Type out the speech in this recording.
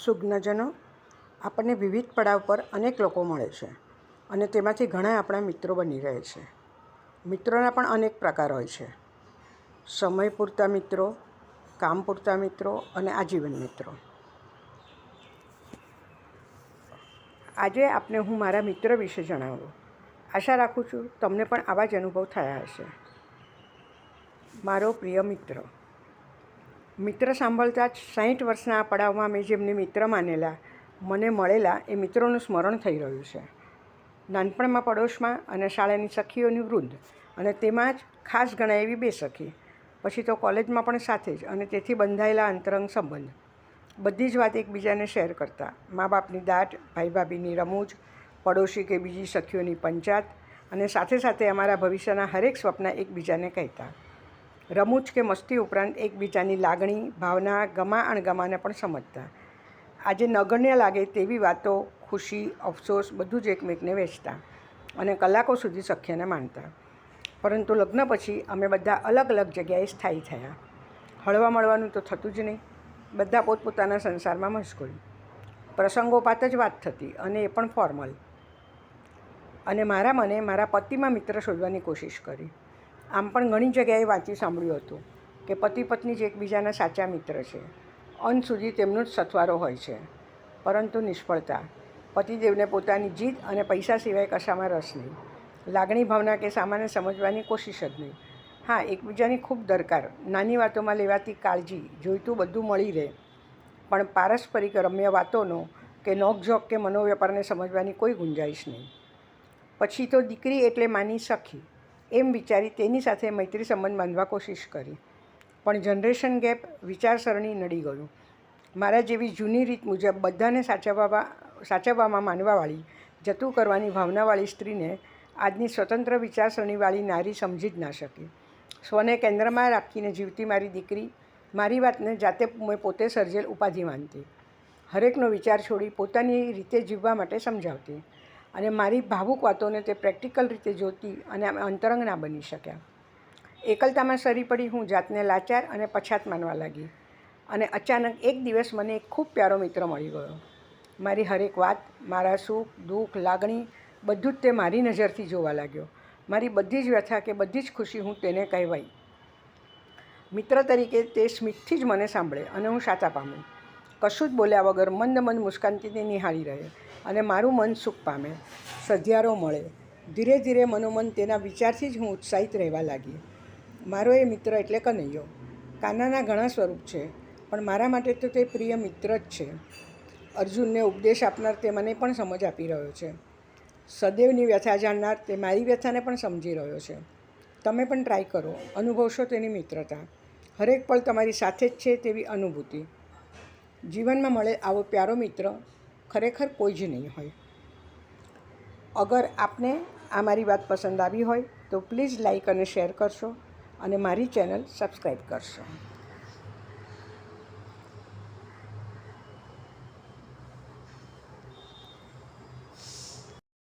સુજ્ઞજનો, આપણને વિવિધ પડાવ પર અનેક લોકો મળે છે અને તેમાંથી ઘણા આપણા મિત્રો બની રહે છે. મિત્રોના પણ અનેક પ્રકાર હોય છે. સમય પૂરતા મિત્રો, કામ પૂરતા મિત્રો અને આજીવન મિત્રો. આજે આપને હું મારા મિત્ર વિશે જણાવું. આશા રાખું છું તમને પણ આવા જ અનુભવ થયા હશે. મારો પ્રિય મિત્ર. મિત્ર સાંભળતા જ 60 વર્ષના આ પડાવમાં મેં જેમને મિત્ર માનેલા, મને મળેલા એ મિત્રોનું સ્મરણ થઈ રહ્યું છે. નાનપણમાં પડોશમાં અને શાળાની સખીઓની વૃંદ, અને તેમાં જ ખાસ ગણાય એવી 2 સખી. પછી તો કોલેજમાં પણ સાથે જ, અને તેથી બંધાયેલા અંતરંગ સંબંધ. બધી જ વાત એકબીજાને શેર કરતા. મા બાપની દાટ, ભાઈ ભાભીની રમૂજ, પડોશી કે બીજી સખીઓની પંચાત, અને સાથે સાથે અમારા ભવિષ્યના હરેક સ્વપ્ન એકબીજાને કહેતા. રમૂજ કે મસ્તી ઉપરાંત એકબીજાની લાગણી, ભાવના, ગમા અણગમાને પણ સમજતા. આજે નગણ્ય લાગે તેવી વાતો, ખુશી, અફસોસ બધું જ એકમેકને વહેંચતા અને કલાકો સુધી સખ્યને માનતા. પરંતુ લગ્ન પછી અમે બધા અલગ અલગ જગ્યાએ સ્થાયી થયા. હળવા મળવાનું તો થતું જ નહીં. બધા પોતપોતાના સંસારમાં મશગુલ. પ્રસંગોપાત જ વાત થતી, અને એ પણ ફોર્મલ. અને મારા મને મારા પતિમાં મિત્ર શોધવાની કોશિશ કરી. આમ પણ ઘણી જગ્યાએ વાંચી સાંભળ્યું હતું કે પતિ પત્ની જ એકબીજાના સાચા મિત્ર છે. અંત સુધી તેમનો જ સથવારો હોય છે. પરંતુ નિષ્ફળતા. પતિદેવને પોતાની જીદ અને પૈસા સિવાય કશામાં રસ નહીં. લાગણી, ભાવના કે સામાન્ય સમજવાની કોશિશ જ નહીં. હા, એકબીજાની ખૂબ દરકાર, નાની વાતોમાં લેવાતી કાળજી, જોઈતું બધું મળી રહે, પણ પારસ્પરિક રમ્ય વાતોનો કે નોકઝોક કે મનોવ્યાપારને સમજવાની કોઈ ગુંજાઈશ નહીં. પછી તો દીકરી એટલે માની સખી એમ વિચારી તેની સાથે મૈત્રી સંબંધ બાંધવા કોશિશ કરી. પણ જનરેશન ગેપ, વિચારસરણી નડી ગયું. મારા જેવી જૂની રીત મુજબ બધાને સાચવવામાં માનવાવાળી, જતું કરવાની ભાવનાવાળી સ્ત્રીને આજની સ્વતંત્ર વિચારસરણીવાળી નારી સમજી જ ના શકી. સ્વને કેન્દ્રમાં રાખીને જીવતી મારી દીકરી મારી વાતને જાતે મેં પોતે સર્જેલ ઉપાધિ માનતી. હરેકનો વિચાર છોડી પોતાની રીતે જીવવા માટે સમજાવતી. અને મારી ભાવુક વાતોને તે પ્રેક્ટિકલ રીતે જોતી, અને અમે અંતરંગ ના બની શક્યા. એકલતામાં સરી પડી હું જાતને લાચાર અને પછાત માનવા લાગી. અને અચાનક એક દિવસ મને એક ખૂબ પ્યારો મિત્ર મળી ગયો. મારી હરેક વાત, મારા સુખ, દુઃખ, લાગણી બધું જ તે મારી નજરથી જોવા લાગ્યો. મારી બધી જ વ્યથા કે બધી જ ખુશી હું તેને કહેવાઈ. મિત્ર તરીકે તે સ્મિતથી જ મને સાંભળે અને હું શાતા પામું. કશું જ બોલ્યા વગર મંદ મંદ મુસ્કાનથી તે નિહાળી રહે અને મારું મન સુખ પામે, સધિયારો મળે. ધીરે ધીરે મનોમન તેના વિચારથી જ હું ઉત્સાહિત રહેવા લાગી. મારો એ મિત્ર એટલે કનૈયો. કાનાના ઘણા સ્વરૂપ છે, પણ મારા માટે તો તે પ્રિય મિત્ર જ છે. અર્જુનને ઉપદેશ આપનાર તે મને પણ સમજ આપી રહ્યો છે. સદૈવની વ્યથા જાણનાર તે મારી વ્યથાને પણ સમજી રહ્યો છે. તમે પણ ટ્રાય કરો, અનુભવશો તેની મિત્રતા. હરેક પળ તમારી સાથે જ છે તેવી અનુભૂતિ. જીવનમાં મળે આવો પ્યારો મિત્ર ખરેખર કોઈ જ નહીં હોય. અગર આપને આ મારી વાત પસંદ આવી હોય તો પ્લીઝ લાઈક અને શેર કરશો, અને મારી ચેનલ સબસ્ક્રાઈબ કરશો.